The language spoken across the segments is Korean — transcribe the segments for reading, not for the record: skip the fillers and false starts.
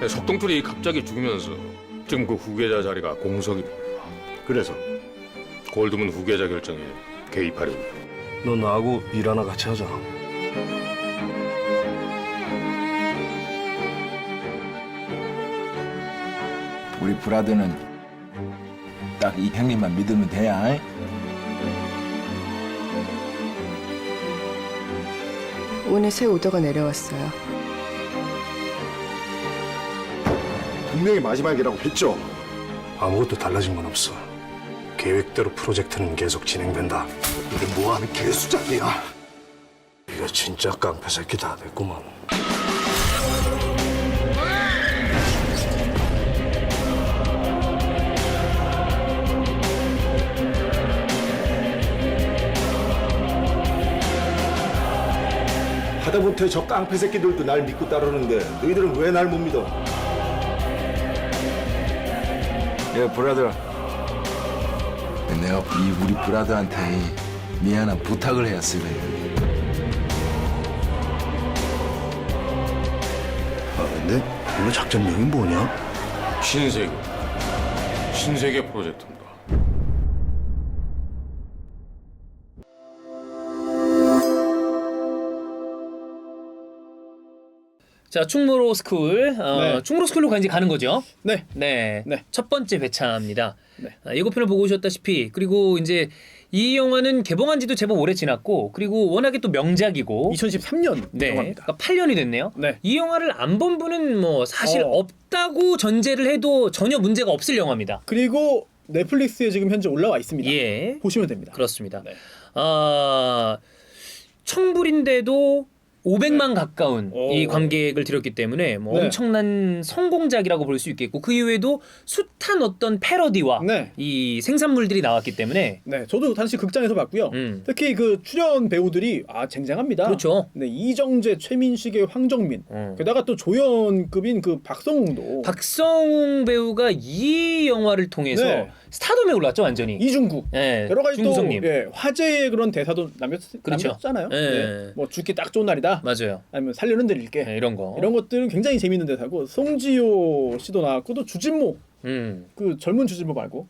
석동철이 갑자기 죽으면서 지금 그 후계자 자리가 공석이 됩니다. 그래서 골드문 후계자 결정에 개입하려고. 너 나하고 일 하나 같이 하자. 우리 브라더는 딱 이 형님만 믿으면 돼야. 오늘 새 오더가 내려왔어요. 분명히 마지막이라고 했죠. 아무것도 달라진 건 없어. 계획대로 프로젝트는 계속 진행된다. 이게 뭐하는 개수작이야. 이거 진짜 깡패 새끼 다 됐구만. 하다못해 저 깡패 새끼들도 날 믿고 따르는데 너희들은 왜 날 못 믿어? 야 브라더, 내가 우리 브라더한테 미안한 부탁을 해왔어요. 근데 오늘 작전명이 뭐냐? 신세계 프로젝트입니다. 자, 충무로 스쿨. 네. 충무로 스쿨로 이제 가는 거죠. 네. 네. 네. 첫 번째 회차입니다. 네. 예고편을 보고 오셨다시피, 그리고 이제 이 영화는 개봉한 지도 제법 오래 지났고, 그리고 워낙에 또 명작이고. 2013년 네. 영화입니다. 그러니까 8년이 됐네요. 네. 이 영화를 안 본 분은 뭐 사실 없다고 전제를 해도 전혀 문제가 없을 영화입니다. 그리고 넷플릭스에 지금 현재 올라와 있습니다. 예. 보시면 됩니다. 그렇습니다. 네. 청불인데도 500만 가까운 오. 이 관객을 들였기 때문에 뭐 네. 엄청난 성공작이라고 볼 수 있겠고, 그 이외에도 숱한 어떤 패러디와 네. 이 생산물들이 나왔기 때문에. 네, 저도 당시 극장에서 봤고요. 특히 그 출연 배우들이 쟁쟁합니다. 그렇죠. 네, 이정재, 최민식의 황정민, 음. 게다가 또 조연급인 그 박성웅도 박성웅 배우가 이 영화를 통해서 네. 스타덤에 올랐죠, 완전히. 이중국, 예, 여러 가지 또 중구성님. 화제의 그런 대사도 그렇죠. 남겼잖아요. 예. 네. 뭐 죽기 딱 좋은 날이다. 맞아요. 아니면 살려는 드릴게. 네, 이런 거. 이런 것들은 굉장히 재미있는 대사고, 송지효 씨도 나왔고, 또 주진모, 그 젊은 주진모 말고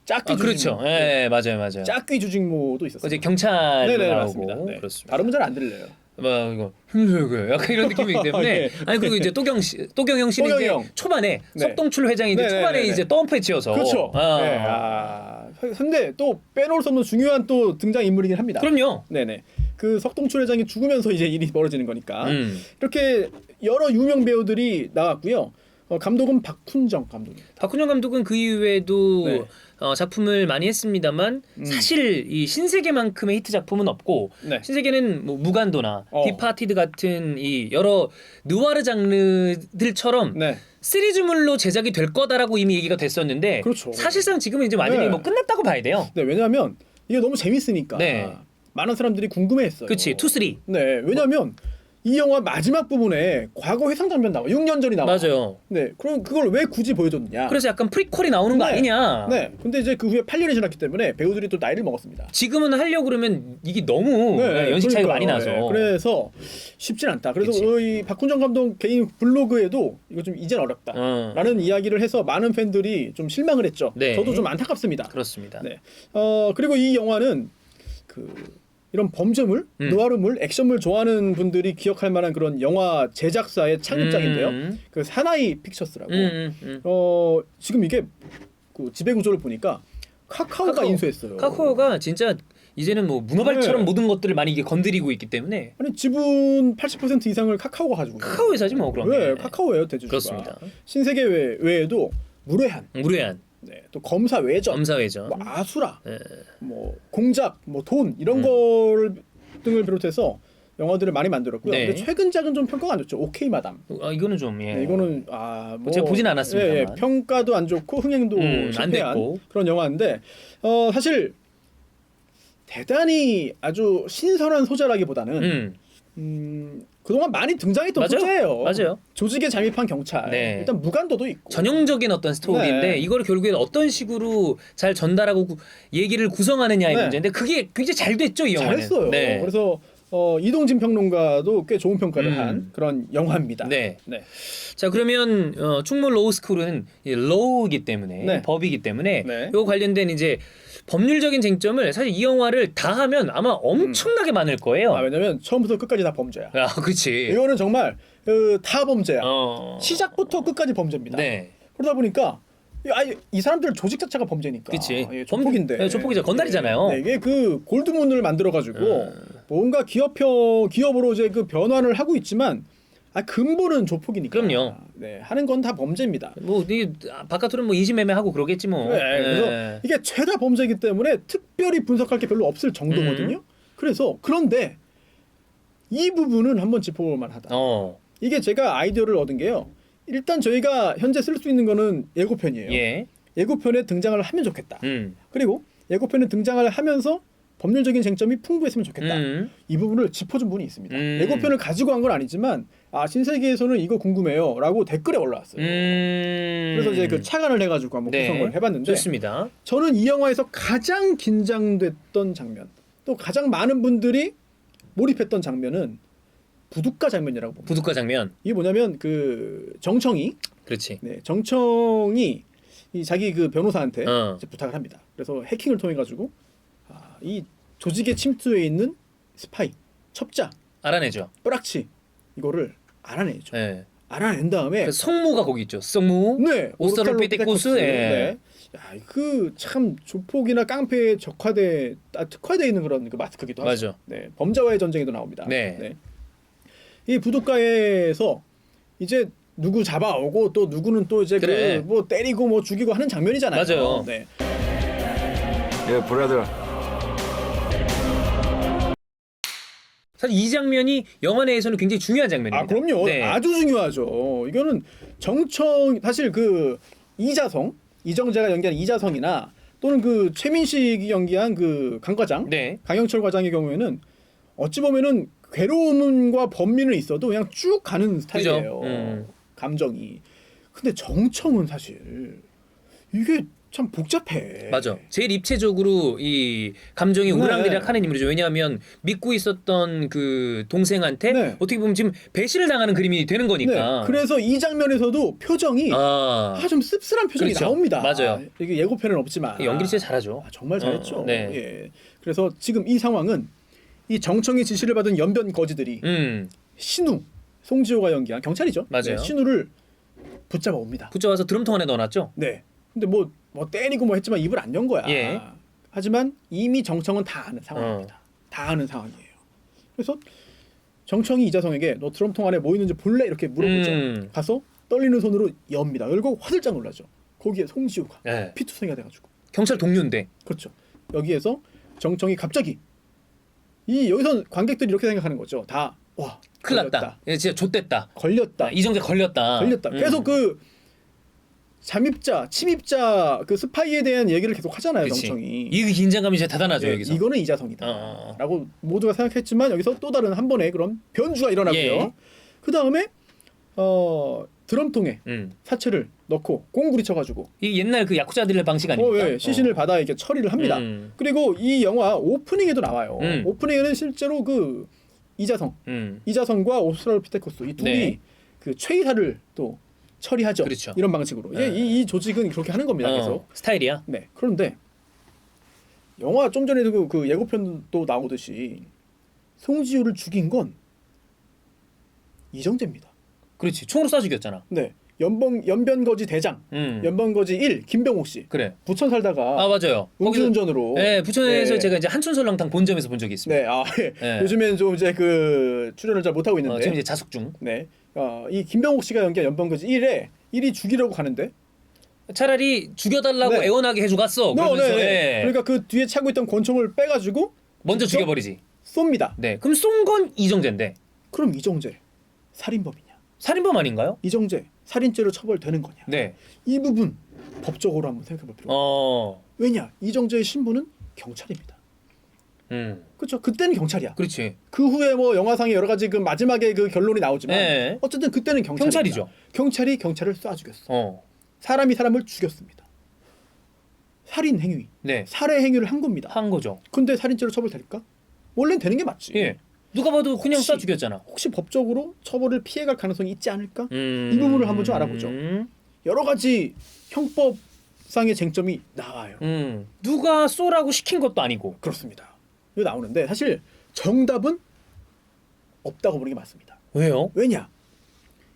짝귀 주진모. 그렇죠. 예, 맞아요. 짝귀 주진모도 있었어요. 이제 경찰로 네네, 나오고. 맞습니다. 네. 그렇습니다. 발음은 잘 안 들려요. 뭐 이거 약간 이런 느낌이기 때문에. 예. 아니, 그리고 이제 또경형 씨는 또경이 이제 형. 초반에 네. 석동출 회장이 이제 초반에 네네네네. 이제 덤프에 치여서. 그렇죠. 아. 네. 근데 또 빼놓을 수 없는 중요한 또 등장 인물이긴 합니다. 그럼요. 네네. 그 석동철 회장이 죽으면서 이제 일이 벌어지는 거니까. 음. 이렇게 여러 유명 배우들이 나왔고요. 감독은 박훈정 감독입니다. 박훈영 감독은 그 이후에도 네. 작품을 많이 했습니다만 사실 이 신세계만큼의 히트 작품은 없고, 네. 신세계는 뭐 무간도나 디파티드 같은 이 여러 느와르 장르들처럼 네. 시리즈물로 제작이 될 거다라고 이미 얘기가 됐었는데, 그렇죠. 사실상 지금은 이제 완전히 네. 뭐 끝났다고 봐야 돼요. 네, 왜냐하면 이게 너무 재밌으니까 네. 많은 사람들이 궁금해했어요. 그치, 2, 3. 네, 왜냐하면 이 영화 마지막 부분에 과거 회상 장면 나와. 6년 전이 나와. 맞아요. 네, 그럼 그걸 왜 굳이 보여줬느냐? 그래서 약간 프리퀄이 나오는 거 네. 아니냐. 네, 근데 이제 그 후에 8년이 지났기 때문에 배우들이 또 나이를 먹었습니다. 지금은 하려고 그러면 이게 너무 연식 차이가 많이 나서. 네, 그래서 쉽진 않다. 그래서 그치. 이 박훈정 감독 개인 블로그에도 이거 좀 이젠 어렵다 라는 이야기를 해서 많은 팬들이 좀 실망을 했죠. 네. 저도 좀 안타깝습니다. 그렇습니다. 네. 그리고 이 영화는 그 이런 범죄물, 느와르물, 액션물 좋아하는 분들이 기억할 만한 그런 영화 제작사의 창립작인데요. 그 사나이 픽처스라고. 지금 이게 그 지배 구조를 보니까 카카오가 인수했어요. 카카오가 진짜 이제는 뭐 문어발처럼 네. 모든 것들을 많이 이게 건드리고 있기 때문에. 아니 지분 80% 이상을 카카오가 가지고 있어요. 카카오 회사지 뭐 그러면. 네, 카카오예요 대주주가. 그렇습니다. 신세계 외에도 무례한, 무례한, 네, 또 검사 외전, 검사회전, 뭐 아수라, 네. 뭐 공작, 뭐 돈 이런 걸 등을 비롯해서 영화들을 많이 만들었고요. 네. 근데 최근작은 좀 평가가 안 좋죠. 오케이 마담. 이거는 좀 예. 네, 이거는 뭐 제가 보진 않았습니다만. 예, 평가도 안 좋고 흥행도 안 실패한 됐고. 그런 영화인데 사실 대단히 아주 신선한 소재라기보다는 그동안 많이 등장했던 맞아요. 소재예요. 맞아요. 조직에 잠입한 경찰. 네. 일단 무간도도 있고. 전형적인 어떤 스토리인데 네. 이거를 결국에 어떤 식으로 잘 전달하고 얘기를 구성하느냐의 네. 문제인데 그게 굉장히 잘 됐죠, 이 영화는. 잘했어요. 네. 그래서 이동진 평론가도 꽤 좋은 평가를 한 그런 영화입니다. 네. 네. 자 그러면 충무 로우스쿨은 로우이기 때문에 네. 법이기 때문에 네. 요 관련된 이제 법률적인 쟁점을 사실 이 영화를 다 하면 아마 엄청나게 많을 거예요. 왜냐면 처음부터 끝까지 다 범죄야. 아, 그렇지. 이거는 정말 다 범죄야. 어. 시작부터 끝까지 범죄입니다. 네. 그러다 보니까 이 사람들 조직 자체가 범죄니까. 그치. 예, 조폭인데. 네, 조폭이죠. 건달이잖아요. 네, 이게 그 골드문을 만들어 가지고 뭔가 기업으로 이제 그 변환을 하고 있지만 근본은 조폭이니까. 그럼요. 네, 하는 건 다 범죄입니다. 뭐 이 바깥으로는 뭐 인신매매하고 그러겠지 뭐. 네, 그래서 이게 죄다 범죄이기 때문에 특별히 분석할 게 별로 없을 정도거든요. 그래서 그런데 이 부분은 한번 짚어볼 만하다. 이게 제가 아이디어를 얻은 게요. 일단 저희가 현재 쓸 수 있는 거는 예고편이에요. 예. 예고편에 등장을 하면 좋겠다. 음. 그리고 예고편에 등장을 하면서 법률적인 쟁점이 풍부했으면 좋겠다. 이 부분을 짚어준 분이 있습니다. 예고편을 가지고 간 건 아니지만 신세계에서는 이거 궁금해요라고 댓글에 올라왔어요. 그래서 이제 그 착안을 해가지고 한번 네. 구성을 해봤는데 좋습니다. 저는 이 영화에서 가장 긴장됐던 장면, 또 가장 많은 분들이 몰입했던 장면은 부둣가 장면이라고 봅니다. 부둣가 장면. 이게 뭐냐면 그 정청이 그렇지. 정청이 이 자기 그 변호사한테 이제 부탁을 합니다. 그래서 해킹을 통해 가지고 이 조직에 침투해 있는 스파이, 첩자, 알아내죠. 뿌락치 이거를 알아내죠. 네. 알아낸 다음에 그 성무가 거기 있죠. 성무. 네, 오스트랄로피테쿠스. 네. 그 참 조폭이나 깡패에 특화돼 있는 그런 그 마스크기도 하죠. 맞아. 네, 범죄와의 전쟁에도 나옵니다. 네. 이 부둣가에서 이제 누구 잡아오고 또 누구는 또 이제 그래. 뭐 때리고 뭐 죽이고 하는 장면이잖아요. 맞아요. 네. 예, 브라더. 사실 이 장면이 영화 내에서는 굉장히 중요한 장면입니다. 그럼요. 네. 아주 중요하죠. 이거는 사실 그 이정재가 연기한 이자성이나 또는 그 최민식이 연기한 그 강과장, 네. 강영철 과장의 경우에는 어찌 보면은 괴로움과 범민은 있어도 그냥 쭉 가는 스타일이에요. 그죠? 감정이. 근데 정청은 사실 이게 참 복잡해. 맞아. 제일 입체적으로 이 감정이 네. 오락내락하는 인물이죠. 왜냐하면 믿고 있었던 그 동생한테 네. 어떻게 보면 지금 배신을 당하는 그림이 되는 거니까. 네. 그래서 이 장면에서도 표정이 좀 씁쓸한 표정이 그렇죠. 나옵니다. 맞아요. 이게 예고편은 없지만 연기를 진짜 잘하죠. 정말 잘했죠. 네. 예. 그래서 지금 이 상황은 이 정청의 지시를 받은 연변 거지들이 신우 송지효가 연기한 경찰이죠. 맞아요. 네, 신우를 붙잡아 옵니다. 붙잡아서 드럼통 안에 넣어놨죠. 네. 근데 뭐 때리고 뭐 했지만 입을 안 연 거야. 예. 하지만 이미 정청은 다 아는 상황입니다. 다 아는 상황이에요. 그래서 정청이 이자성에게 너 드럼통 안에 뭐 있는지 볼래? 이렇게 물어보죠. 가서 떨리는 손으로 엽니다. 열고 화들짝 놀라죠. 거기에 송지효가 네. 피투성이가 돼가지고. 경찰 동료인데. 그렇죠. 여기에서 정청이 갑자기 여기서 관객들이 이렇게 생각하는 거죠. 와 큰일 났다. 예, 진짜 좆됐다. 걸렸다. 이정재 걸렸다. 계속 그 침입자 그 스파이에 대한 얘기를 계속 하잖아요. 그치. 정청이. 이 긴장감이 진짜 대단하죠. 예, 여기서. 이거는 이자성이다. 라고 모두가 생각했지만 여기서 또 다른 한 번의 그런 변주가 일어나고요. 예. 그 다음에 드럼통에 사체를 넣고 꽁구리 쳐가지고 이 옛날 그 야쿠자들의 방식 아닙니까? 예, 시신을 받아 이렇게 처리를 합니다. 그리고 이 영화 오프닝에도 나와요. 오프닝에는 실제로 그 이자성과 오스트랄로피테쿠스 이 둘이 네. 그 최이사를 또 처리하죠. 그렇죠. 이런 방식으로. 이 조직은 그렇게 하는 겁니다. 계속. 스타일이야. 네. 그런데 영화 좀 전에도 그 예고편도 나오듯이 송지효를 죽인 건 이정재입니다. 그렇지. 총으로 쏴 죽였잖아. 네. 연변거지 대장, 연변거지 1 김병옥 씨. 그래. 부천 살다가 맞아요. 음주운전으로. 네, 부천에서 네. 제가 이제 한춘설렁탕 본점에서 본 적이 있습니다. 네. 네. 요즘엔 좀 이제 그 출연을 잘 못하고 있는데. 지금 이제 자숙 중. 네. 이 김병옥 씨가 연기한 연변거지 1이 죽이려고 가는데. 차라리 죽여달라고 네. 애원하게 해주고 갔어. 그러면서 네. 그러니까 그 뒤에 차고 있던 권총을 빼가지고 먼저 직접 죽여버리지. 쏩니다. 네. 그럼 쏜 건 이정재인데. 그럼 이정재 살인범이냐? 살인범 아닌가요? 이정재 살인죄로 처벌되는 거냐? 네. 이 부분 법적으로 한번 생각해볼 필요가 있습니다. 왜냐? 이정재의 신분은 경찰입니다. 그렇죠. 그때는 경찰이야. 그렇지. 그 후에 뭐 영화상의 여러 가지 그 마지막에 그 결론이 나오지만 네. 어쨌든 그때는 경찰이죠. 경찰이 경찰을 쏴 죽였어. 사람이 사람을 죽였습니다. 살인 행위, 네. 살해 행위를 한 겁니다. 한 거죠. 근데 살인죄로 처벌될까? 원래는 되는 게 맞지. 예. 누가 봐도 그냥 혹시- 쏴 죽였잖아. 혹시 법적으로 처벌을 피해갈 가능성이 있지 않을까? 이 부분을 한번 좀 알아보죠. 여러 가지 형법상의 쟁점이 나와요. 누가 쏘라고 시킨 것도 아니고. 그렇습니다. 이거 나오는데 사실 정답은 없다고 보는 게 맞습니다. 왜요? 왜냐?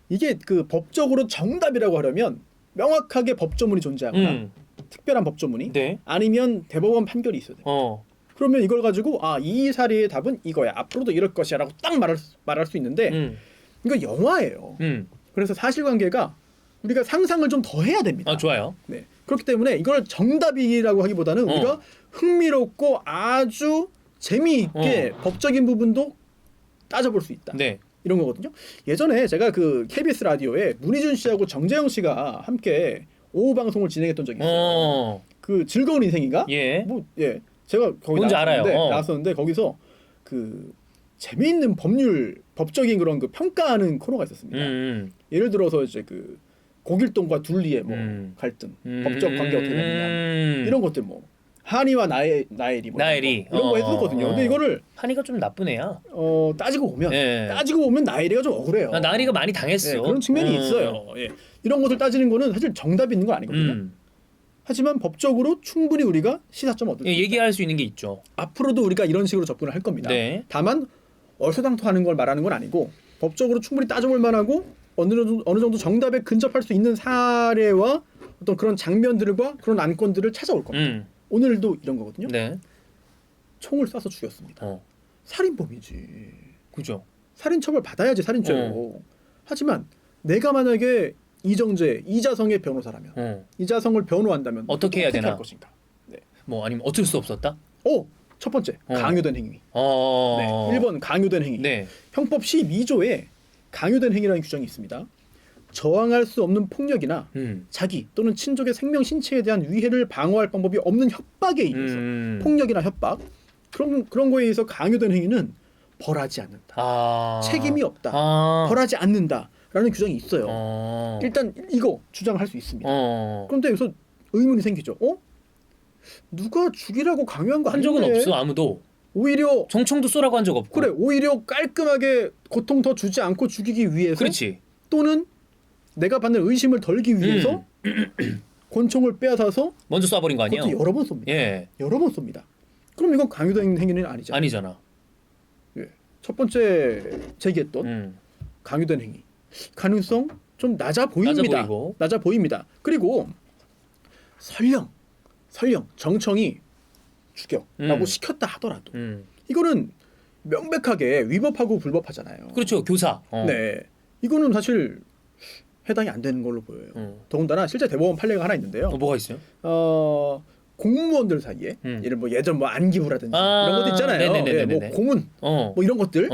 이게 그 법적으로 정답이라고 하려면 명확하게 법조문이 존재하거나 특별한 법조문이 네. 아니면 대법원 판결이 있어야 돼요. 그러면 이걸 가지고 이 사례의 답은 이거야. 앞으로도 이럴 것이야라고 딱 말할 수 있는데 이거 영화예요. 그래서 사실관계가 우리가 상상을 좀 더 해야 됩니다. 좋아요. 네. 그렇기 때문에 이걸 정답이라고 하기보다는 우리가 흥미롭고 아주 재미있게 법적인 부분도 따져볼 수 있다. 네. 이런 거거든요. 예전에 제가 그 KBS 라디오에 문희준 씨하고 정재영 씨가 함께 오후 방송을 진행했던 적이 있어요. 그 즐거운 인생인가? 예. 제가 거기 뭔지 알아요. 나왔었는데 거기서 그 재미있는 법적인 그런 그 평가하는 코너가 있었습니다. 예를 들어서 이제 그 고길동과 둘리의 뭐 갈등, 법적 관계 어떻게 되느냐 이런 것들 뭐 한이와 나엘이 뭐 나엘이. 이런 거 했었거든요. 근데 이거를 한이가 좀 나쁜 애야. 따지고 보면 예. 나엘이가 좀 억울해요. 나엘이가 많이 당했어. 예, 그런 측면이 있어요. 예. 이런 것을 따지는 거는 사실 정답이 있는 건 아니거든요. 하지만 법적으로 충분히 우리가 시사점 얻을 수 있다. 얘기할 수 있는 게 있죠. 앞으로도 우리가 이런 식으로 접근을 할 겁니다. 네. 다만 얼토당토하는 걸 말하는 건 아니고 법적으로 충분히 따져볼 만하고 어느 정도 정답에 근접할 수 있는 사례와 어떤 그런 장면들과 그런 안건들을 찾아올 겁니다. 오늘도 이런 거거든요. 네. 총을 쏴서 죽였습니다. 살인범이지. 그죠. 살인 처벌 받아야지 살인죄로. 하지만 내가 만약에 이정재, 이자성의 변호사라면 이자성을 변호한다면 어떻게 해야 되나? 할 것인가? 네. 뭐 아니면 어쩔 수 없었다? 첫 번째 강요된 행위. 네. 1번 강요된 행위. 네. 형법 12조에 강요된 행위라는 규정이 있습니다. 저항할 수 없는 폭력이나 자기 또는 친족의 생명 신체에 대한 위해를 방어할 방법이 없는 협박에 의해서 폭력이나 협박 그런 거에 의해서 강요된 행위는 벌하지 않는다. 책임이 없다. 벌하지 않는다라는 규정이 있어요. 일단 이거 주장할 수 있습니다. 그런데 여기서 의문이 생기죠. 누가 죽이라고 강요한 거 한 아닌데? 적은 없어 아무도. 오히려 정총도 쏘라고 한 적 없고. 그래 오히려 깔끔하게 고통 더 주지 않고 죽이기 위해서 그렇지. 또는 내가 받는 의심을 덜기 위해서 권총을 빼앗아서 먼저 쏴버린 거 아니에요? 그것도 여러 번 쏩니다. 예. 여러 번 쏩니다. 그럼 이건 강요된 행위는 아니죠. 아니잖아. 예. 첫 번째 제기했던 강요된 행위 가능성 좀 낮아 보입니다. 낮아 보입니다. 그리고 설령 정청이 죽여라고 시켰다 하더라도 이거는 명백하게 위법하고 불법하잖아요. 그렇죠. 교사. 네, 이거는 사실 해당이 안 되는 걸로 보여요. 더군다나 실제 대법원 판례가 하나 있는데요. 뭐가 있어요? 공무원들 사이에 예전 뭐 안기부라든지 이런 것도 있잖아요. 네네네네네. 뭐 고문 뭐 이런 것들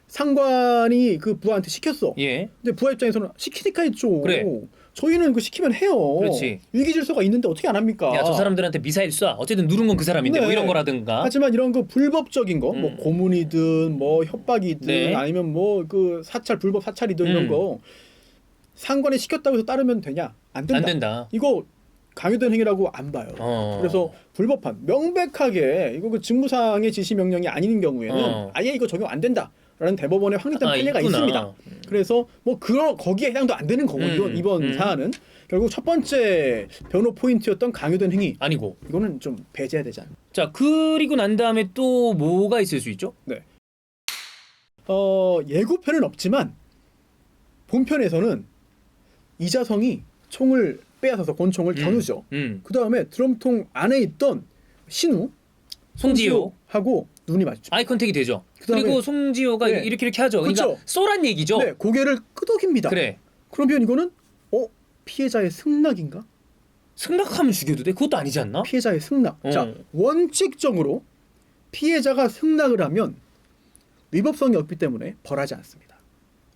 상관이 그 부하한테 시켰어. 예. 근데 부하 입장에서는 시키니까 했죠. 그래. 저희는 그 시키면 해요. 그렇지. 위기 질서가 있는데 어떻게 안 합니까? 야, 저 사람들한테 미사일 쏴. 어쨌든 누른 건 그 사람인데 뭐 네. 이런 거라든가. 하지만 이런 그 불법적인 거, 뭐 고문이든 뭐 협박이든 네. 아니면 뭐 그 불법 사찰이든 이런 거 상관이 시켰다고 해서 따르면 되냐? 안 된다. 안 된다. 이거 강요된 행위라고 안 봐요. 그래서 불법한 명백하게 이거 그 직무상의 지시 명령이 아닌 경우에는 아예 이거 적용 안 된다라는 대법원의 확립된 판례가 있구나. 있습니다. 그래서 뭐 거기에 해당도 안 되는 거고 이번 사안은 결국 첫 번째 변호 포인트였던 강요된 행위 아니고. 이거는 좀 배제해야 되지 않나. 자, 그리고 난 다음에 또 뭐가 있을 수 있죠? 네. 예고편은 없지만 본편에서는 이자성이 총을 빼앗아서 권총을 겨누죠. 그 다음에 드럼통 안에 있던 신우 송지효하고 눈이 마주쳐. 아이 컨택이 되죠. 그다음에- 그리고 송지효가 네. 이렇게 하죠. 그러니까 그렇죠. 쏘란 얘기죠. 네, 고개를 끄덕입니다. 그래. 그러면 이거는 피해자의 승낙인가? 승낙하면 죽여도 돼? 그것도 아니지 않나? 피해자의 승낙. 자, 원칙적으로 피해자가 승낙을 하면 위법성이 없기 때문에 벌하지 않습니다.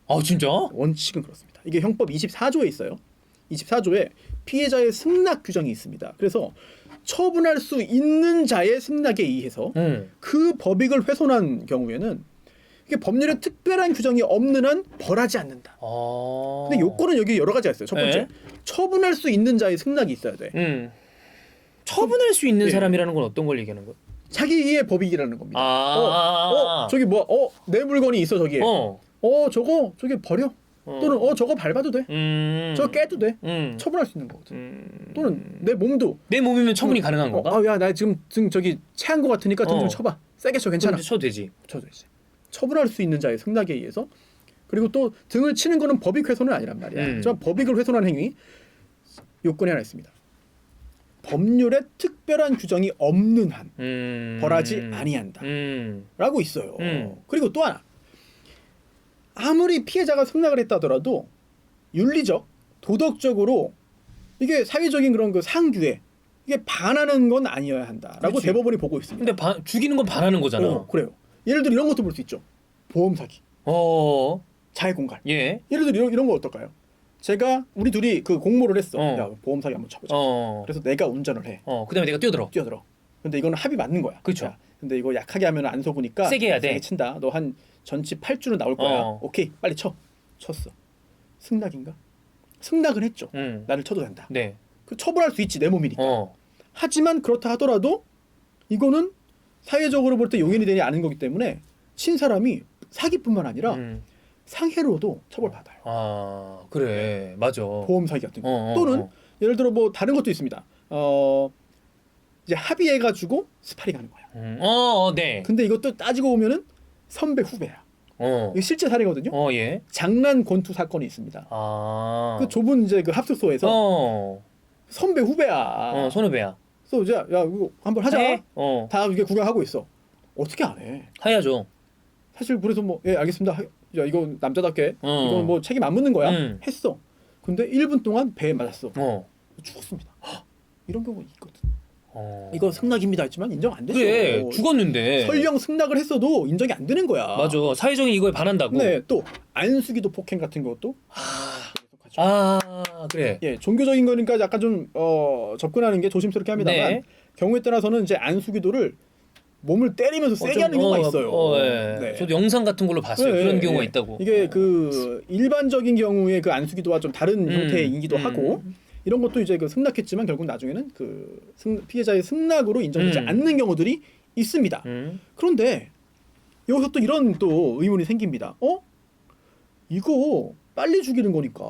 아, 진짜? 원칙은 그렇습니다. 이게 형법 24조에 있어요. 24조에 피해자의 승낙 규정이 있습니다. 그래서 처분할 수 있는 자의 승낙에 의해서 그 법익을 훼손한 경우에는 이게 법률에 특별한 규정이 없는 한 벌하지 않는다. 근데 요건은 여기 여러 가지가 있어요. 첫 번째, 네. 처분할 수 있는 자의 승낙이 있어야 돼. 처분할 수 있는 네. 사람이라는 건 어떤 걸 얘기하는 거야? 자기의 법익이라는 겁니다. 아. 저기 뭐야? 내 물건이 있어 저기에. 저게 버려. 또는 저거 밟아도 돼. 저거 깨도 돼. 처분할 수 있는 거거든. 또는 내 몸도 내 몸이면 처분이 가능한 건가? 야, 나 지금 등 저기 체한 거 같으니까 등 좀 쳐봐. 세게 쳐, 괜찮아. 쳐도 되지. 쳐도 되지. 처분할 수 있는 자의 승낙에 의해서. 그리고 또 등을 치는 거는 법익 훼손은 아니란 말이야. 저 법익을 훼손하는 행위 요건이 하나 있습니다. 법률에 특별한 규정이 없는 한 벌하지 아니한다. 라고 있어요. 그리고 또 하나. 아무리 피해자가 승낙을 했다 하더라도 윤리적, 도덕적으로 이게 사회적인 그런 그 상규에 이게 반하는 건 아니어야 한다라고 그렇지. 대법원이 보고 있습니다. 근데 죽이는 건 반하는 거잖아. 그래요. 예를 들어 이런 것도 볼 수 있죠. 보험 사기, 자해 공갈. 예. 예를 들어 이런 거 어떨까요? 우리 둘이 그 공모를 했어. 어. 야, 보험 사기 한번 쳐보자. 그래서 그래서 내가 운전을 해. 그다음에 내가 뛰어들어. 근데 이거는 합의 맞는 거야. 그쵸. 야, 근데 이거 약하게 하면 안 속으니까 세게 해야 돼. 세게 친다. 너 한 전치 8주는 나올 거야. 오케이, 빨리 쳐. 쳤어. 승낙인가? 승낙을 했죠. 나를 쳐도 된다. 네. 그 처벌할 수 있지, 내 몸이니까. 하지만 그렇다 하더라도 이거는 사회적으로 볼 때 용인이 되지 않은 거기 때문에 친 사람이 사기뿐만 아니라 상해로도 처벌받아요. 아, 그래. 맞아. 보험 사기 같은 거. 또는 예를 들어 뭐 다른 것도 있습니다. 이제 합의해가지고 스파링 하는 거야. 네. 근데 이것도 따지고 보면은 선배 후배야. 이게 실제 사례거든요. 예. 장난 권투 사건이 있습니다. 그 좁은 이제 그 합숙소에서 선배 후배야. 선후배야. 그래서 이제 야 이거 한번 하자. 해? 다 이게 구경하고 있어. 어떻게 안 해? 해야죠. 사실 그래서 뭐 예 알겠습니다. 야 이거 남자답게 이건 뭐 책임 안 묻는 거야. 했어. 근데 1분 동안 배에 맞았어. 죽었습니다. 이런 경우 있거든. 이거 승낙입니다 했지만 인정 안 되죠. 그래. 죽었는데. 설령 승낙을 했어도 인정이 안 되는 거야. 맞아. 사회적인 이거에 반한다고. 네, 또 안수기도 폭행 같은 것도. 그래. 예, 종교적인 거니까 약간 좀 접근하는 게 조심스럽게 합니다만 네. 경우에 따라서는 이제 안수기도를 몸을 때리면서 세게 하는 경우가 있어요. 예. 네. 저도 영상 같은 걸로 봤어요. 네, 그런 경우가 예. 있다고. 이게 그 일반적인 경우에 그 안수기도와 좀 다른 형태이기도 하고 이런 것도 이제 그 승낙했지만 결국 나중에는 그 피해자의 승낙으로 인정되지 않는 경우들이 있습니다. 그런데 여기서 또 이런 또 의문이 생깁니다. 이거 빨리 죽이는 거니까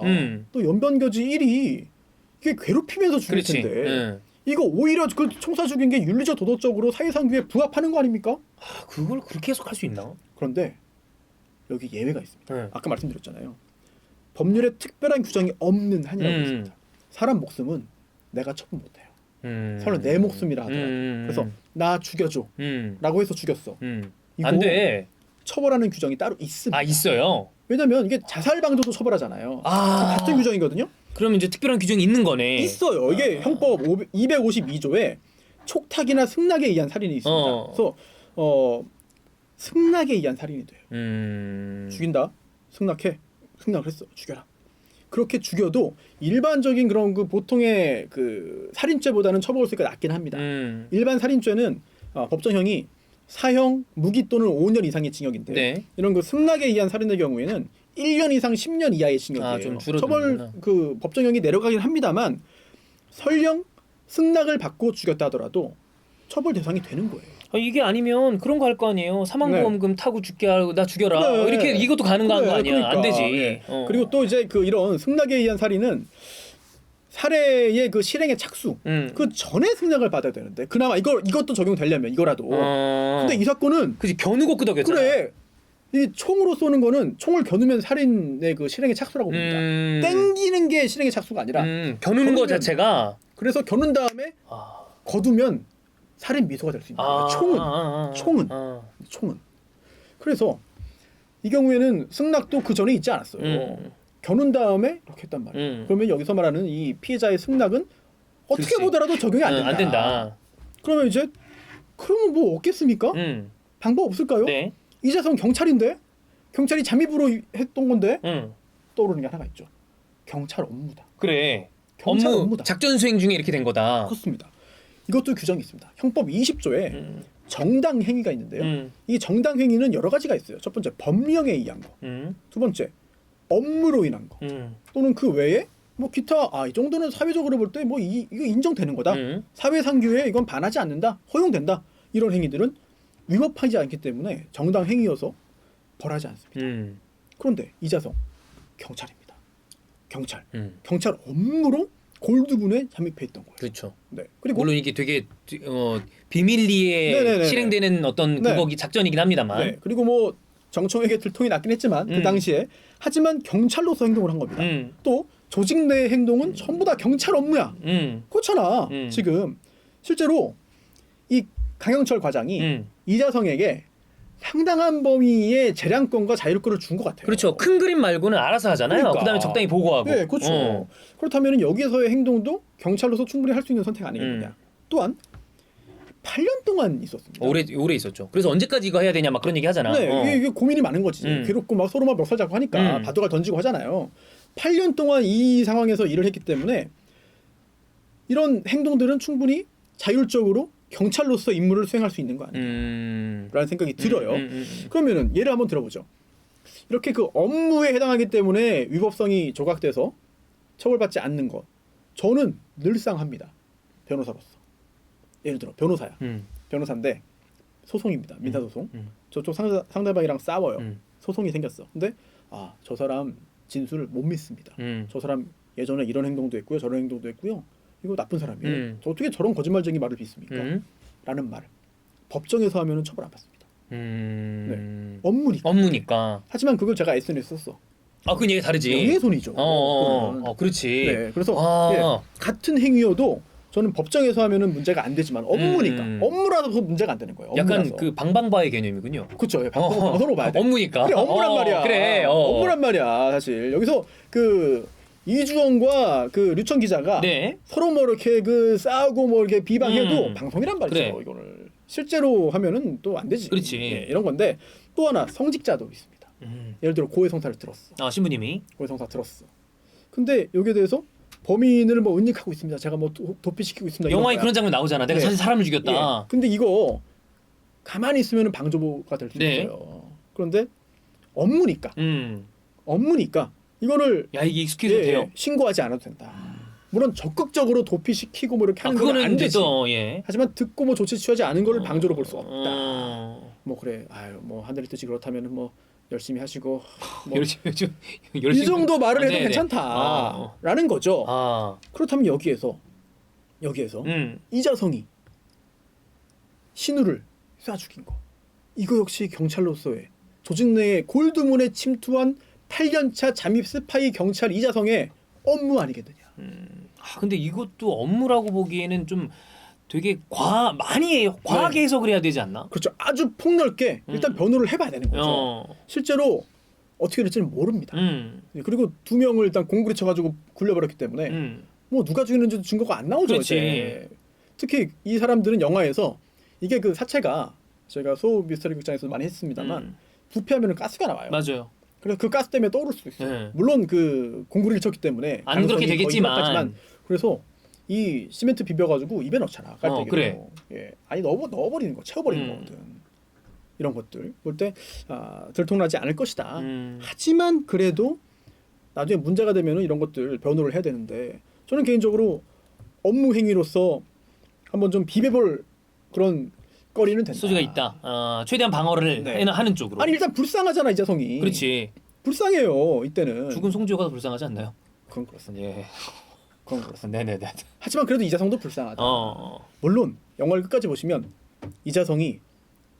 또 연변교지 1이 이게 괴롭히면서 죽일 그렇지. 텐데 이거 오히려 그 총사 죽인 게 윤리적 도덕적으로 사회상규에 부합하는 거 아닙니까? 그걸 그렇게 해석할 수 있나? 그런데 여기 예외가 있습니다. 아까 말씀드렸잖아요. 법률에 특별한 규정이 없는 한이라고 있습니다. 사람 목숨은 내가 처분 못해요. 설령 내 목숨이라 하더라도. 그래서 나 죽여줘 라고 해서 죽였어. 이거 안 돼. 처벌하는 규정이 따로 있습니다. 있어요. 왜냐면 이게 자살방조도 처벌하잖아요. 같은 규정이거든요. 그러면 이제 특별한 규정이 있는 거네. 있어요. 이게 형법 252조에 촉탁이나 승낙에 의한 살인이 있습니다. 그래서 승낙에 의한 살인이 돼요. 죽인다. 승낙해. 승낙을 했어. 죽여라. 그렇게 죽여도 일반적인 그런 그 보통의 그 살인죄보다는 처벌수가 낮긴 합니다. 일반 살인죄는 법정형이 사형, 무기 또는 5년 이상의 징역인데 네. 이런 그 승낙에 의한 살인의 경우에는 1년 이상 10년 이하의 징역이에요. 좀 줄어드는구나. 처벌 그 법정형이 내려가긴 합니다만 설령 승낙을 받고 죽였다 하더라도 처벌 대상이 되는 거예요. 이게 아니면 그런 거 할 거 아니에요. 사망보험금 타고 죽게 하고 나 죽여라. 그래. 이렇게 이것도 가능한 거 아니야. 그러니까. 안 되지. 예. 그리고 또 이제 그 이런 승낙에 의한 살인은 살해의 그 실행의 착수 그 전에 승낙을 받아야 되는데 그나마 이것도 적용되려면 이거라도. 근데 이 사건은 그지 겨누고 끄덕였잖아. 그래. 이 총으로 쏘는 거는 총을 겨누면 살인의 그 실행의 착수라고 봅니다. 땡기는 게 실행의 착수가 아니라 겨누는 거 자체가 그래서 겨눈 다음에 거두면 살인 미소가 될 수 있는 거예요. 총은. 그래서 이 경우에는 승낙도 그 전에 있지 않았어요. 겨눈 다음에 이렇게 했단 말이에요. 그러면 여기서 말하는 이 피해자의 승낙은 어떻게 그렇지. 보더라도 적용이 안 된다. 안 된다. 그러면 이제 그러면 뭐 없겠습니까? 방법 없을까요? 네. 이재성 경찰인데 경찰이 잠입으로 했던 건데 떠오르는 게 하나가 있죠. 경찰 업무다. 그래. 경찰 업무 업무다. 작전 수행 중에 이렇게 된 거다. 그렇습니다. 이것도 규정이 있습니다. 형법 20조에 정당 행위가 있는데요. 이 정당 행위는 여러 가지가 있어요. 첫 번째 법령에 의한 거. 두 번째 업무로 인한 거. 또는 그 외에 뭐 기타 이 정도는 사회적으로 볼 때 뭐 이거 인정되는 거다. 사회상규에 이건 반하지 않는다. 허용된다. 이런 행위들은 위법하지 않기 때문에 정당 행위여서 벌하지 않습니다. 그런데 이자성 경찰입니다. 경찰 업무로 골드군에 잠입해 있던 거예요. 그렇죠. 네. 그리고 물론 이게 되게 비밀리에 네네네네. 실행되는 어떤 네. 그거기 작전이긴 합니다만. 네. 그리고 뭐 정청에게 들통이 났긴 했지만 그 당시에 하지만 경찰로서 행동을 한 겁니다. 또 조직 내 행동은 전부 다 경찰 업무야. 그렇잖아. 지금 실제로 이 강영철 과장이 이자성에게 상당한 범위의 재량권과 자율권을 준 것 같아요. 그렇죠. 큰 그림 말고는 알아서 하잖아요. 그러니까. 그다음에 적당히 보고하고. 네, 그렇죠. 그렇다면 여기에서의 행동도 경찰로서 충분히 할 수 있는 선택 아니겠느냐. 또한 8년 동안 있었습니다. 오래 있었죠. 그래서 언제까지 이거 해야 되냐 막 그런 얘기 하잖아. 네, 이게 고민이 많은 거지. 괴롭고 막 서로 막 멱살 잡고 하니까 바둑알 던지고 하잖아요. 8년 동안 이 상황에서 일을 했기 때문에 이런 행동들은 충분히 자율적으로 경찰로서 임무를 수행할 수 있는 거 아니에요? 라는 생각이 들어요. 그러면은 예를 한번 들어보죠. 이렇게 그 업무에 해당하기 때문에 위법성이 조각돼서 처벌받지 않는 것. 저는 늘상 합니다. 변호사로서. 예를 들어 변호사야. 변호사인데 소송입니다. 민사소송. 저쪽 상대방이랑 싸워요. 소송이 생겼어. 근데 저 사람 진술을 못 믿습니다. 저 사람 예전에 이런 행동도 했고요. 저런 행동도 했고요. 이거 나쁜 사람이에요. 저 어떻게 저런 거짓말쟁이 말을 믿습니까? 라는 말. 법정에서 하면은 처벌 안 받습니다. 네. 업무니까. 하지만 그걸 제가 SNS에 썼어. 그건 얘기 다르지. 명예훼손이죠. 그렇지. 네. 그래서 예, 같은 행위여도 저는 법정에서 하면은 문제가 안 되지만 업무니까 업무라서 문제가 안 되는 거예요. 약간 업무라서. 그 방방바의 개념이군요. 그렇죠. 방송으로 봐야 돼. 업무니까. 그래 업무란 말이야. 그래. 업무란 말이야. 사실 여기서 그 이주원과 그 류청 기자가 네. 서로 뭐 이렇게 그 싸우고 뭐 이렇게 비방해도 방송이란 말이죠. 그래. 이거를 실제로 하면은 또 안 되지. 그렇지. 예, 이런 건데 또 하나 성직자도 있습니다. 예를 들어 고해성사를 들었어. 신부님이. 고해성사 들었어. 근데 여기에 대해서 범인을 뭐 은닉하고 있습니다. 제가 뭐 도피시키고 있습니다. 영화에 이런 그런 장면 나오잖아. 내가 네. 사실 사람을 죽였다. 예. 근데 이거 가만히 있으면 방조보가 될 수 네. 있어요. 그런데 업무니까 이거를 야 이게 익숙해도 돼요. 신고하지 않아도 된다. 물론 적극적으로 도피시키고 뭐 이렇게 하는 건 그거는 안 되지. 또, 예. 하지만 듣고 뭐 조치 취하지 않은 거를 방조로 볼 수 없다. 어. 뭐 그래. 뭐 하늘의 뜻이 그렇다면 뭐 열심히 하시고 뭐 열심히 이 정도 말을 해도 네네. 괜찮다라는 거죠. 그렇다면 여기에서 이자성이 신우를 쏴 죽인 거. 이거 역시 경찰로서의 조직 내에 골드문에 침투한 8년차 잠입 스파이 경찰 이자성의 업무 아니겠느냐. 근데 이것도 업무라고 보기에는 좀 되게 많이 과하게 해석을 해야 되지 않나? 그렇죠. 아주 폭넓게 일단 변호를 해봐야 되는 거죠. 실제로 어떻게 될지는 모릅니다. 그리고 2명을 일단 공구리 쳐가지고 굴려버렸기 때문에 뭐 누가 죽였는지도 증거가 안 나오죠. 이제. 특히 이 사람들은 영화에서 이게 그 사체가 저희가 소 미스터리 극장에서 많이 했습니다만 부패하면 가스가 나와요. 맞아요. 그래서 그 가스 때문에 떠오를 수도 있어요. 물론 그 공구리를 쳤기 때문에 안 그렇게 되겠지만 그래서 이 시멘트 비벼가지고 입에 넣잖아. 깔때기로. 그래. 예, 아니 넣어버리는 거, 채워버리는 거거든. 이런 것들 볼 때 들통나지 않을 것이다. 하지만 그래도 나중에 문제가 되면은 이런 것들 변호를 해야 되는데 저는 개인적으로 업무 행위로서 한번 좀 비벼볼 그런 거리는 된다. 소지가 있다. 최대한 방어를 하는 쪽으로. 아니 일단 불쌍하잖아 이자성이. 그렇지. 불쌍해요 이때는. 죽은 송지효가 더 불쌍하지 않나요? 그건 그렇습니다. 예. 그건 그렇습니다. 네네네. 하지만 그래도 이자성도 불쌍하다. 물론 영화를 끝까지 보시면 이자성이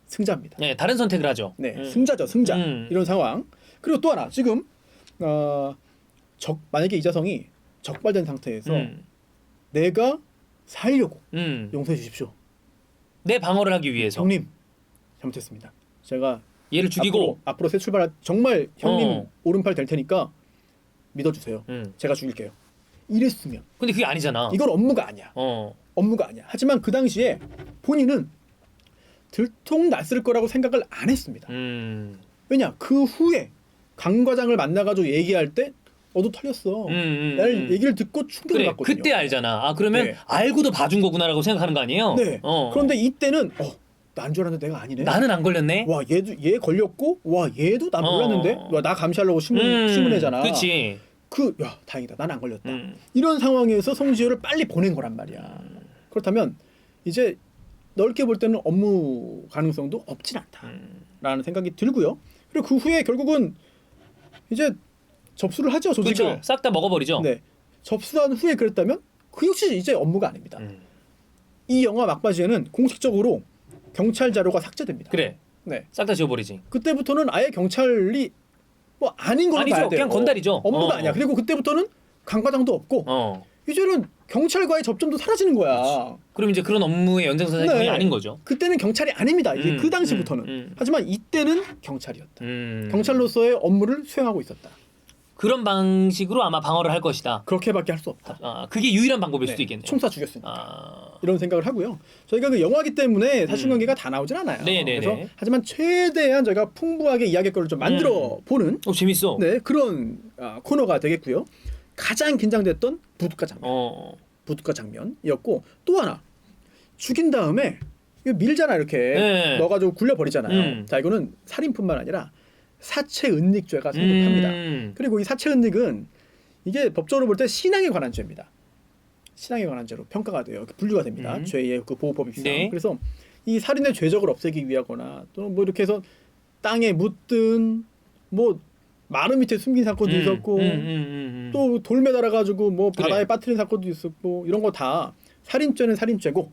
승자입니다. 네, 다른 선택을 하죠. 네, 승자죠, 승자. 이런 상황. 그리고 또 하나 지금 만약에 이자성이 적발된 상태에서 내가 살려고 용서해 주십시오. 내 방어를 하기 위해서. 형님 잘못했습니다. 제가 얘를 죽이고 앞으로 새 출발 정말 형님 오른팔 될 테니까 믿어주세요. 제가 죽일게요. 이랬으면. 근데 그게 아니잖아. 이건 업무가 아니야. 업무가 아니야. 하지만 그 당시에 본인은 들통났을 거라고 생각을 안 했습니다. 왜냐 그 후에 강 과장을 만나가지고 얘기할 때 너도 털렸어. 날 얘기를 듣고 충격을 받거든요. 그때 알잖아. 그러면 네. 알고도 봐준 거구나라고 생각하는 거 아니에요? 네. 그런데 이때는 난 줄 알았는데 내가 아니네. 나는 안 걸렸네. 와 얘 걸렸고 와 얘도 나 몰랐는데 와, 나 감시하려고 신문내잖아. 그렇지. 야 다행이다. 난 안 걸렸다. 이런 상황에서 송지효를 빨리 보낸 거란 말이야. 그렇다면 이제 넓게 볼 때는 업무 가능성도 없진 않다라는 생각이 들고요. 그리고 그 후에 결국은 이제 접수를 하죠, 조직을. 그렇죠. 싹 다 먹어버리죠. 네. 접수한 후에 그랬다면 그 역시 이제 업무가 아닙니다. 이 영화 막바지에는 공식적으로 경찰 자료가 삭제됩니다. 그래. 네. 싹 다 지워버리지. 그때부터는 아예 경찰이 뭐 아닌 걸로 아니죠. 봐야 돼요. 그냥 건달이죠. 업무가 아니야. 그리고 그때부터는 강과장도 없고 이제는 경찰과의 접점도 사라지는 거야. 그럼 이제 그런 업무의 연장선상이 네. 아닌 거죠. 그때는 경찰이 아닙니다. 이제 그 당시부터는. 하지만 이때는 경찰이었다. 경찰로서의 업무를 수행하고 있었다. 그런 방식으로 아마 방어를 할 것이다. 그렇게밖에 할 수 없다. 아, 그게 유일한 방법일 수도 있겠네요. 총사 죽였으니까. 아, 이런 생각을 하고요. 저희가 그 영화기 때문에 사실관계가 다 나오진 않아요. 네네네. 그래서 하지만 최대한 저희가 풍부하게 이야기거리를 좀 만들어 보는 재밌어. 네, 그런 코너가 되겠고요. 가장 긴장됐던 부둣가 장면. 부둣가 장면이었고 또 하나 죽인 다음에 이거 밀잖아 이렇게 네. 넣어가지고 굴려버리잖아요. 자 이거는 살인뿐만 아니라 사체 은닉죄가 성립합니다. 그리고 이 사체 은닉은 이게 법적으로 볼 때 신앙에 관한 죄입니다. 신앙에 관한 죄로 평가가 돼요. 분류가 됩니다. 죄의 그 보호법이상. 네. 그래서 이 살인의 죄적을 없애기 위하거나 또는 뭐 이렇게 해서 땅에 묻든 뭐 마루 밑에 숨긴 사건도 있었고 또 돌 매달아 가지고 뭐 그래. 바다에 빠뜨린 사건도 있었고 이런 거 다 살인죄는 살인죄고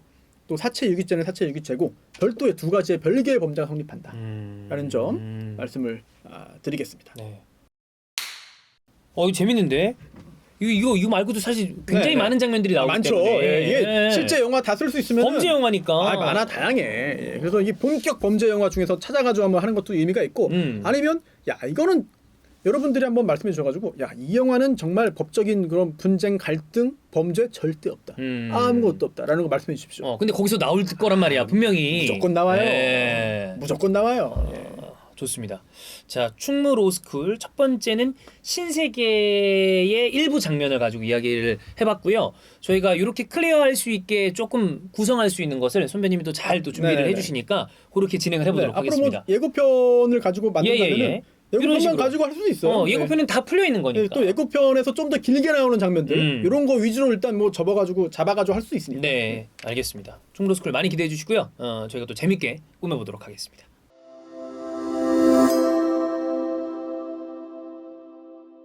또 사체 유기죄는 사체 유기죄고 별도의 두 가지의 별개의 범죄가 성립한다라는 점 말씀을 드리겠습니다. 네. 이거 재밌는데? 이거 말고도 사실 굉장히 네, 네. 많은 장면들이 나오기 많죠. 때문에 예, 이게 실제 영화 다 쓸 수 있으면 범죄 영화니까 많아 다양해. 예, 그래서 이 본격 범죄 영화 중에서 찾아가지고 한번 하는 것도 의미가 있고 아니면 야 이거는 여러분들이 한번 말씀해 주셔가지고 야 이 영화는 정말 법적인 그런 분쟁 갈등 범죄 절대 없다 아무것도 없다라는 거 말씀해 주십시오. 근데 거기서 나올 거란 말이야 분명히. 무조건 나와요. 네. 무조건 나와요. 예. 좋습니다. 자, 충무 로스쿨 첫 번째는 신세계의 일부 장면을 가지고 이야기를 해봤고요. 저희가 이렇게 클리어할 수 있게 조금 구성할 수 있는 것을 선배님이 또 잘 또 준비를 네네네. 해주시니까 그렇게 진행을 해보도록 앞으로 하겠습니다. 뭐 예고편을 가지고 만든다면은 이런 예고편만 식으로. 가지고 할 수도 있어요. 예고편은 다 풀려 있는 거니까. 또 예고편에서 좀 더 길게 나오는 장면들 이런 거 위주로 일단 뭐 잡아가지고 할 수 있으니까. 네, 알겠습니다. 충무 로스쿨 많이 기대해 주시고요. 저희가 또 재밌게 꾸며보도록 하겠습니다.